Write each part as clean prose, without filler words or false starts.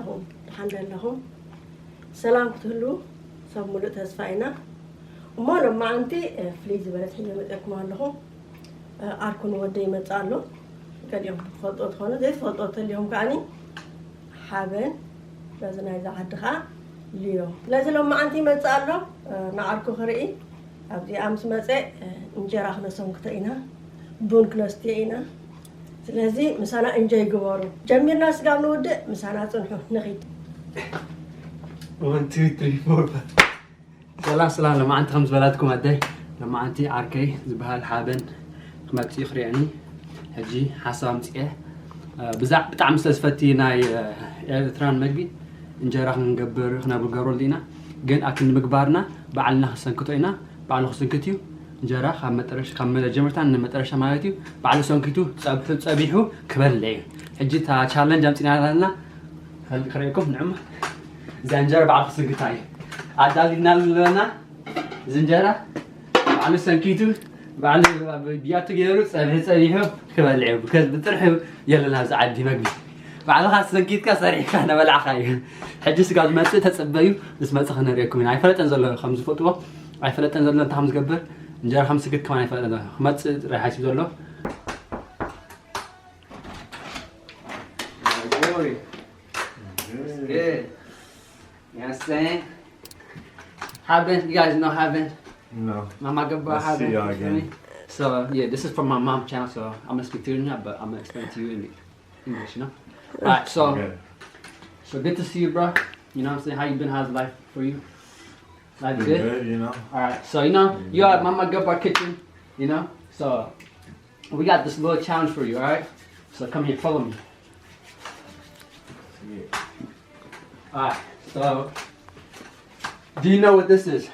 ኣለኹም ድሓን ኣለኹም ሰላም ክትህሉ ሰብ ሙሉእ ተስፋ ኢና እሞ ሎማዓንቲ ፍልይ ዝበለት ሕየ መፅአኩም ኣለኹ ኣርኩን ወደይ ይመፅእ ኣሎ ገሊኦም ትፈልጦ ትኾኑ ዘይትፈልጦ ተልዮም ከዓኒ ሓበን በዚ ናይዛ ዓዲ ከዓ ልዮ ስለዚ ሎማዓንቲ ይመፅእ ኣሎ ንዓርኩ ክርኢ ኣብዚኣ ምስ መፅእ እንጀራ ክነሰንክቶ ኢና ቡን ክነስትዮ ኢና ስለዚ ምሳና እንጆይ ይግበሩ ጀሚርና ስጋብ ንውድእ ምሳና ፅንሑ ንኺድ 1 2 3 4 سلام لما أنت خمس بلادكم أدي لما أنت عركي زبها الحابن خمتي خريعني هجي حسام تيه بزاف بتعمل سلسفتي ناي إلكترون مجبي إنجرا نجبر خنا بالجرول دينا جن أكل مجبرنا بعلنا سنكتوينا بعلنا سنكتيو إنجرا خم جمرتان نمترش مايتيو بعلنا سنكتو تسبيحو كبر لي هجي تا challenge جامتنا لنا هل خريكم نعم زنجر بعلنا سنكتاي عدالنا لنا زنجرة بعلنا سنكتو بعلنا بياتو جيرو سبيحو كبر لي بكذا بترحب يلا ناس عادي مجبي بعد خاص سنكيت كسريح أنا بلع خايف حجز قاعد ما تتصبيو بس ما تخنا ريكم يعني عفلت أنزل خمس فوتو عفلت أنزل أنت خمس قبر نجار خمس سكت كمان عفلت أنزل ما راح يسيب له good yes saying Haben you guys know Haben No. MamaGebar Haben See y'all again. so yeah this is from my mom's channel so I'm gonna speak to you now but I'm gonna explain to you in English you know alright so So good to see you, bro. You know what I'm saying? How you been? How's life for you? Life good? Good, you know. Alright, so you know, you're at MamaGebar kitchen, you know? So we got this little challenge for you, alright? So come here, follow me. Yeah. Alright, so do you know what this is?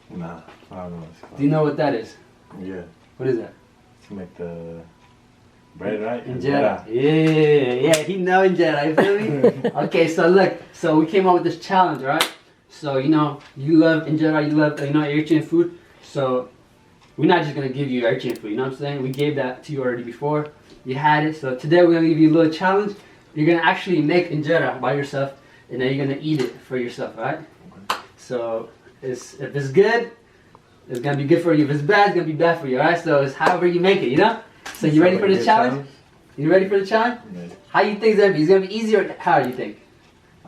Nah, I don't know what it's called. Do you know what that is? Yeah. What is that? To make the bread, right? Injera. Yeah, he know injera, you feel me? Okay, so look, so we came up with this challenge, right? So, you know, you love injera, you love, you know, Eritrean food. So, we're not just gonna give you Eritrean food, you know what I'm saying? We gave that to you already before. You had it. So today we're gonna give you a little challenge. You're gonna actually make injera by yourself, and then you're gonna eat it for yourself, right? So, if it's good, it's gonna be good for you. If it's bad, it's gonna be bad for you, alright? So it's however you make it, you know? So you ready for the challenge? You ready for the challenge? Yeah. How you think it's gonna be? Is it gonna be easy or hard, you think?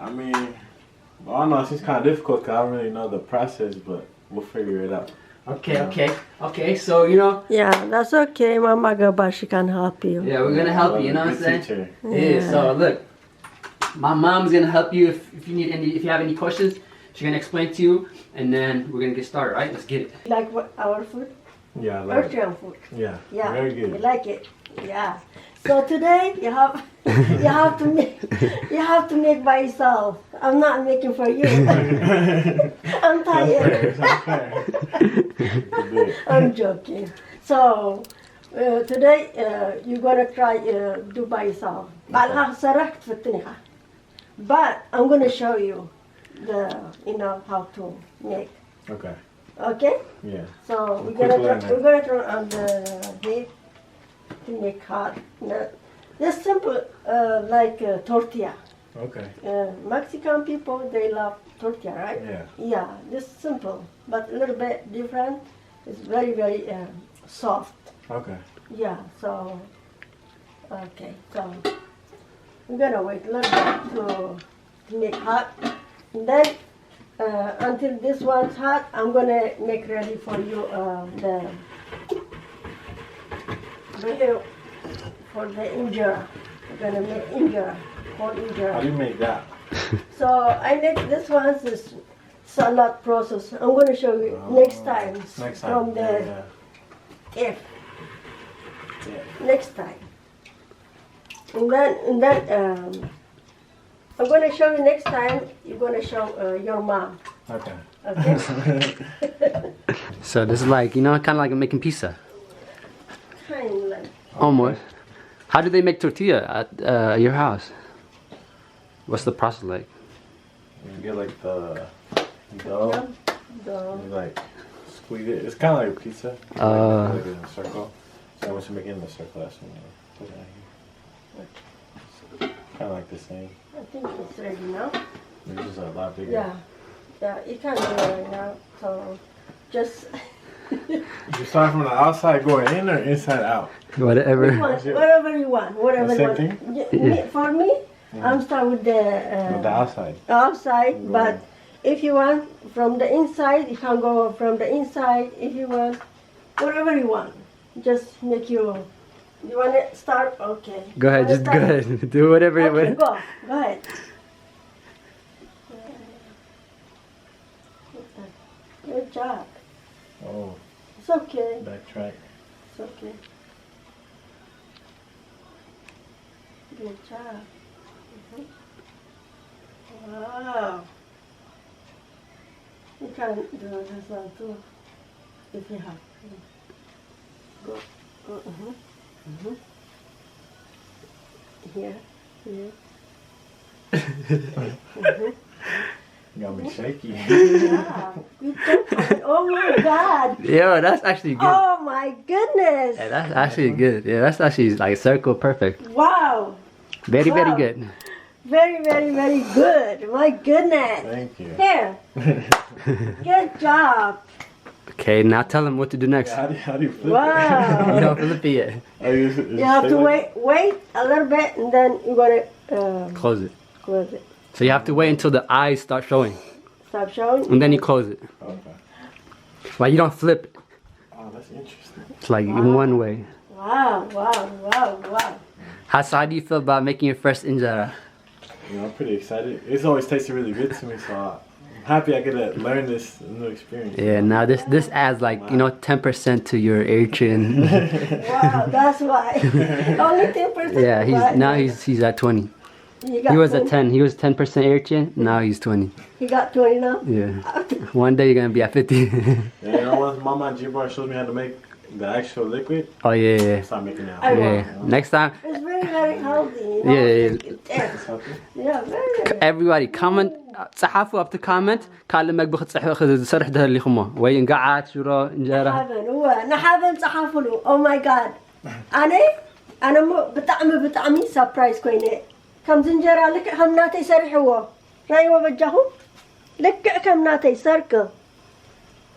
I mean, I don't know. It's just kind of difficult because I don't really know the process, but we'll figure it out. Okay, so you know. Yeah, that's okay. MamaGebar, she can help you. Yeah, we're gonna help you, you know what I'm Good saying? teacher. Yeah, so look. My mom's gonna help you if you need if you have any questions, she's gonna explain to you and then we're gonna get started, right? Let's get it. Like what, our food? Yeah, I like it. Eritrean food. Yeah, Yeah, very good. you like it. Yeah. So today you have to make by yourself. I'm not making for you. I'm tired. I'm joking. So today you're gonna try do by yourself. But I'm gonna show you how to make. Okay. Okay? Yeah. So Quick we're learner. gonna turn on the heat to make hot. Just simple like tortilla. Okay. Mexican people they love tortilla, right? Yeah. Yeah, just simple, but a little bit different. It's very very soft. Okay. Yeah. So okay. So we're gonna wait a little bit to make hot, and then. Until this one's hot, I'm gonna make ready for you the injera. We're gonna make injera, How do injera. you make that? So I make this one is salad process. I'm gonna show you next time. Next time. From the Yeah. F. Next time. And then I'm gonna show you next time. You're gonna show your mom. Okay. Okay. So this is like, you know, kind of like making pizza. Kind of like. Almost. How do they make tortilla at your house? What's the process like? You get like the dough. Dough. You like squeeze it. It's kind of like a pizza. Like in a circle. So once you make it in the circle, that's when you put it in here. Kind of like the same. I think it's ready now. It's just a lot bigger. Yeah. Yeah, you can do it right now. So just You start from the outside going in or inside out? Whatever. whatever you want. Whatever The you same want. thing? For me, I'm start with the With the outside. outside, but if you want from the inside, you can go from the inside. If you want, whatever you want, just make your. You want to start? Okay. Go ahead, Wanna just go start? ahead. Do whatever. Okay, go ahead. Good job. Oh, It's okay. backtrack. It's okay. Good job. Wow. You can do this one too, if you have. Go. Here. Here. You got me shaky. Yeah. Good job. Oh my God. Yeah, that's actually good. Oh my goodness. Yeah, that's actually good. Yeah, that's actually like circle perfect. Wow. Very, very Wow. good. Very, very, very good. My goodness. Thank you. Here. Good job. Okay, now tell them what to do next. How do you flip You Wow. don't flip it yet. it? Oh, You have to wait a little bit, and then you gotta Close it. close it. So you have to wait until the eyes start showing, Stop showing. and then you close it. Okay. Like you don't flip it. Oh, that's interesting. It's like in one way. Wow, wow, wow, wow. So how do you feel about making your first injera? You know, I'm pretty excited. It's always tasted really good to me, so I'm happy I get to learn this new experience. Yeah, now this adds like 10% to your urchin. Wow, that's why. Only 10%. Yeah, he's at 20. He was at 10. He was 10% urchin. Now he's 20. He got 20 now. Yeah. One day you're gonna be at 50. Yeah, you know, once MamaGebar showed me how to make the actual liquid, Oh yeah, start making it. I yeah. Next time, It's very, very healthy. You know? Yeah. It's healthy. Yeah, very. everybody comment. صحافوا up to comment. قال لما بخد صرح ده اللي خمه وين قاعد شرو انجرا. حابن هو نحابن صحافلو. Oh my God. أنا بطعمي surprise كوينة. كم زنجرة لك هم ناتي سرحوا. رايوا بجهم. لك كم ناتي سركل.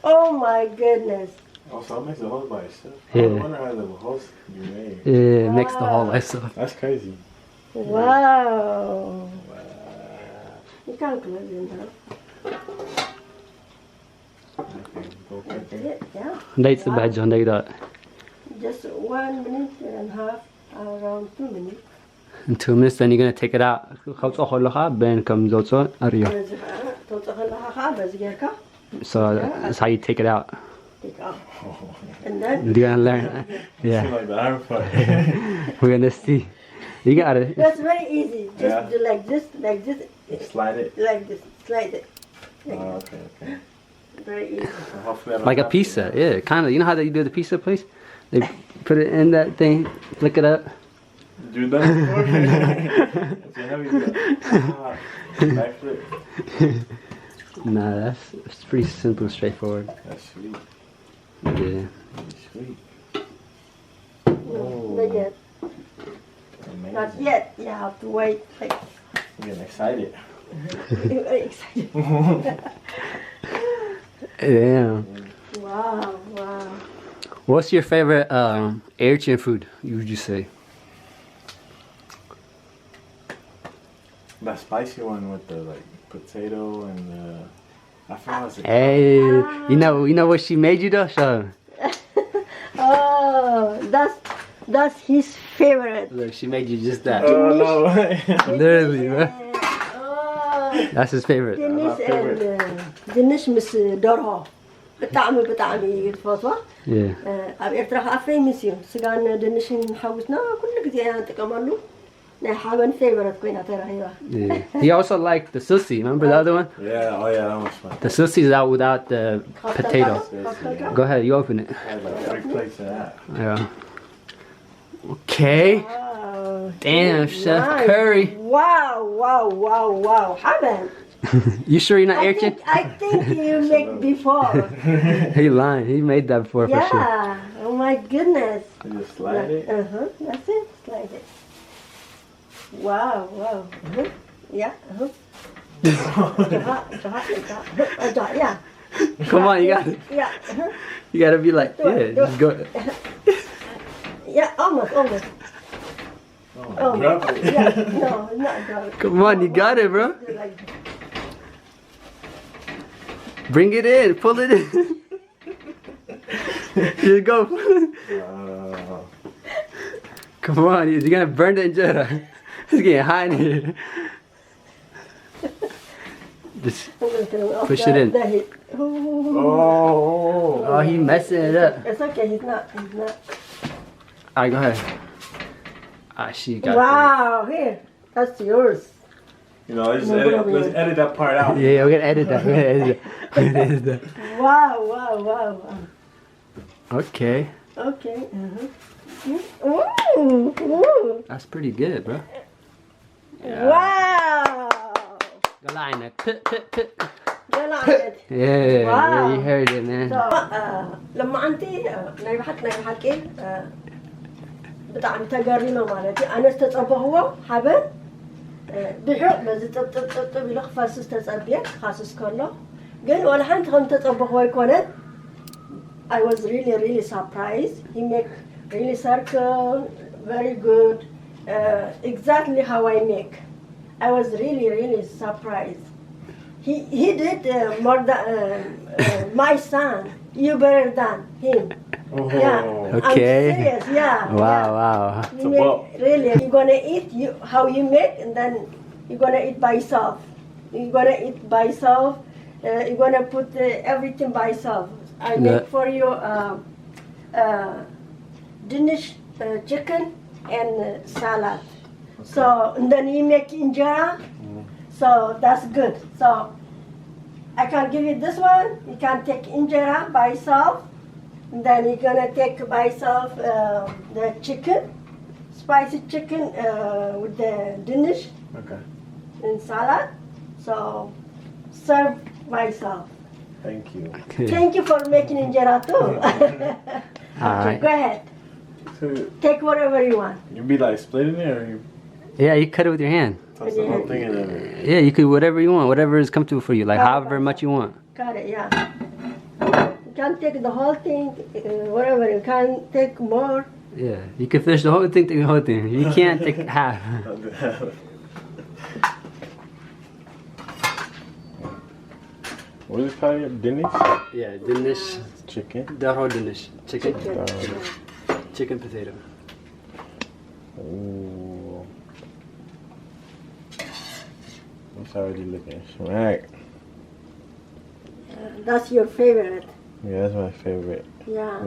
Oh my goodness. Oh, so it makes the hose by itself. Yeah. I wonder how the hose can be made. Yeah, mix the whole myself. That's crazy. Wow. You can't close it now. Okay, go That's quicker. it, yeah. Dates the badge on that. Just 1 minute and a half, around 2 minutes. In 2 minutes, then you're gonna take it out. خلصوا خلوها بين كم زوجة أريو. توصل لها خابز جيركا. So that's how you take it out. Take off. And then You're gonna learn. Yeah, Like the iron part. we're gonna see. You got it. that's very easy. Just Yeah. do like this, Slide it. like this, slide it. Oh, okay, okay. Very easy. Well, hopefully I don't Like a have to. pizza. Yeah, kind of. You know how they do the pizza place? They put it in that thing, flick it up. Do that before? It's a heavy backflip. Nah, that's pretty simple, straightforward. That's sweet. Yeah. That's sweet. No, not yet. Amazing. Not yet. You have to wait. Like, I'm getting excited. you're very excited. Yeah. Wow, wow. What's your favorite Eritrean food? Would you say? That spicy one with the like potato and the. I forgot what's it called. Hey, you know what she made you though? Show. Oh, that's his favorite. Look, she made you just that. Oh no! Literally, man. Oh, That's his favorite. دنش مس دورها بطعمي تفوتوا Yeah. ኣብ ኤርትራ ከዓ ፌመስ እዩ ስጋን ድንሽን ሓዊስና ኩሉ ግዜ ኢና ንጥቀመሉ ናይ ሓበን ፌቨረት ኮይና ተራሂባ Yeah. He also liked the sushi. Remember the other one? Yeah, oh yeah, that was fun. The sushi is out without the potato. Go ahead, you open it. I had like 3 plates of that. Yeah. Okay. Wow. Damn, Chef Nice. Curry. Wow. Haben. You sure you're not Eritrean? I think you make before. He lying. He made that before for sure. Yeah. Oh my goodness. You just slide it. That's it. Slide it. Wow, wow. Yeah. Yeah. Come on, you got it. Yeah. You gotta be like, Do it, yeah, do just go. Yeah, almost. Oh, drop it. Yeah, no, not drop it. Come on, you got it, bro. Like, Bring it in, pull it in. Here you go. Come on, you're gonna burn the injera. It's getting hot in here. Just I'm gonna turn off push it in. the heat. Oh. Oh, he messing it up. It's okay, he's not. Alright, go ahead. Ah, she got Wow, here, that's yours. You know, let's edit that part out. it. Yeah, we're gonna edit that. We're gonna edit that. Wow. Okay, Okay. Ooh. that's pretty good, bro. Wow. The line that pit. You like it. Yeah, Wow. you heard it, man. So, لما أنت نايبحكي بتاع تجارينا مالتي أنا استتصبحوا حبل بحق بس تطب يلخ فاسس تتصبيك خاصس كله قال ولا حنت هم تتصبحوا يكونت I was really surprised. He make really circle very good, exactly how I make. I was really surprised. He did more than my son. You better than him. Oh. Yeah. Okay. I'm serious. Yeah. Wow. You make, really, you're gonna eat how you make, and then you're gonna eat by yourself. You're gonna eat by yourself. You're gonna put everything by yourself. I make for you Danish chicken and salad. Okay. So and then you make injera. So that's good. So I can give you this one. You can take injera by yourself. And then you're gonna take by yourself the chicken, spicy chicken with the Danish and salad. So serve by yourself. Thank you. Okay. Thank you for making injera too. Alright. Go ahead. So Take whatever you want. you be like splitting it, or you Yeah, you cut it with your hand. toss the whole thing in there? Yeah, you could whatever you want, whatever is comfortable for you, like however much you want. Got it, yeah. You can take the whole thing, whatever. You can take more. Yeah, you can finish the whole thing, take the whole thing. You can't take half. What is it called? Danish? Yeah, Danish. Chicken? The whole Danish. Chicken. Chicken. Chicken potato. Ooh. It's already looking smack. That's your favorite. Yeah, that's my favorite. Yeah.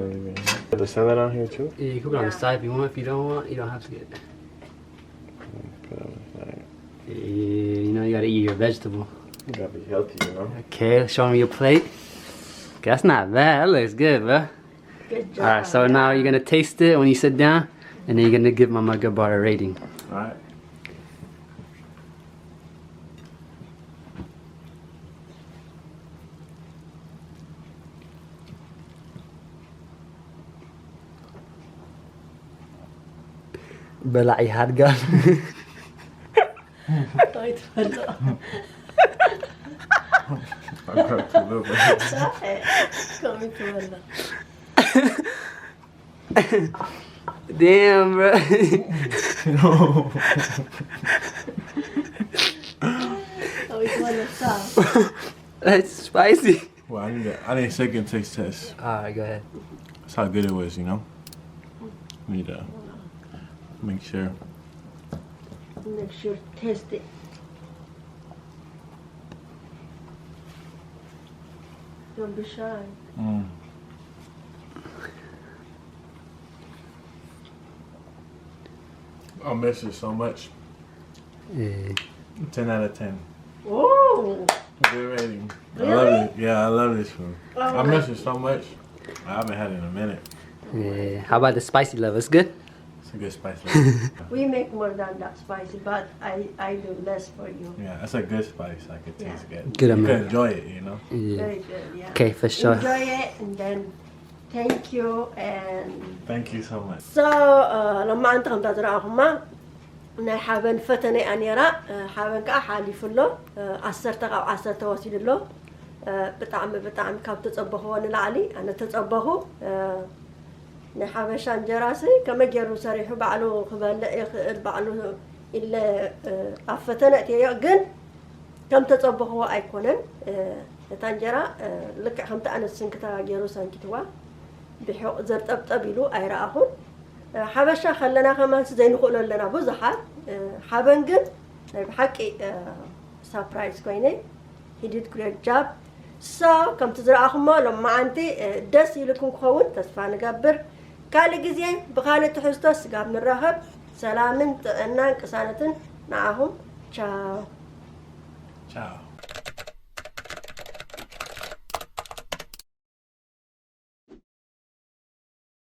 Put the salad on here too? Yeah, you can put it on the side if you want. If you don't want, you don't have to get it. Put it on the side. Yeah, you know you gotta eat your vegetable. You gotta be healthy, you know? Okay, show me your plate. Okay, that's not bad. That looks good, bro. Good job. Alright, so now you're gonna taste it when you sit down, and then you're gonna give MamaGebar a rating. Alright. بلعي هرجع. Damn, bro. No. That's spicy. Well, I need a second taste test. Alright, go ahead. That's how good it was, you know? Need to make sure. Make sure taste it. Don't be shy. I miss it so much. Yeah. 10 out of 10. Oh! Good rating. Really? I love it. Yeah, I love this food. Oh, I miss it so much. I haven't had it in a minute. Yeah. How about the spicy level? It's good? It's a good spice level. We make more than that spicy, but I do less for you. Yeah, that's a good spice. Like it tastes good. Good You amount. can enjoy it, you know? Yeah. Very good, yeah. Okay, for sure. Enjoy it and then thank you and Thank you so much. so لما أنت هم تزرعهما ናይ ሓበን ፈተነይ ኣነራ ሓበን ከዓ ሓሊፉ ሎ 10 ካብ 10 ተወሲዱ ሎ ብጣዕሚ ካብ ተጸበኹ ንላዕሊ ኣነ ተጸበኹ ናይ ሓበሻ እንጀራሲ ከመገሩ ሰሪሑ ባዕሉ ክበልዕ ይኽእል ባዕሉ ኢለ ኣፈተነትዮ ግን ከም ተጸበኹ ኣይኮነን እታ እንጀራ ልክዕ ከምቲ ኣነ ስንክታ ገይሩ ሰንኪትዋ ብሕق ዘርጠብጠብ ኢሉ ኣይረኣኹን ሓበሻ ከለና ከማንስ ዘይንኽእሎ ኣለና ብዙሓት ሓበን ግን ብሓቂ ሰርፕራይዝ ኮይነ he did great job so ከምቲ ዝረኣኹሞ ሎማዓንቲ ደስ ይብልኩም ክኸውን ተስፋ ንገብር ካልእ ግዜ ብኻልእ ትሕዝቶ ስጋብ ንራኸብ ሰላምን ጥዕናን ቅሳነትን ንዓኹም ቻው Ciao.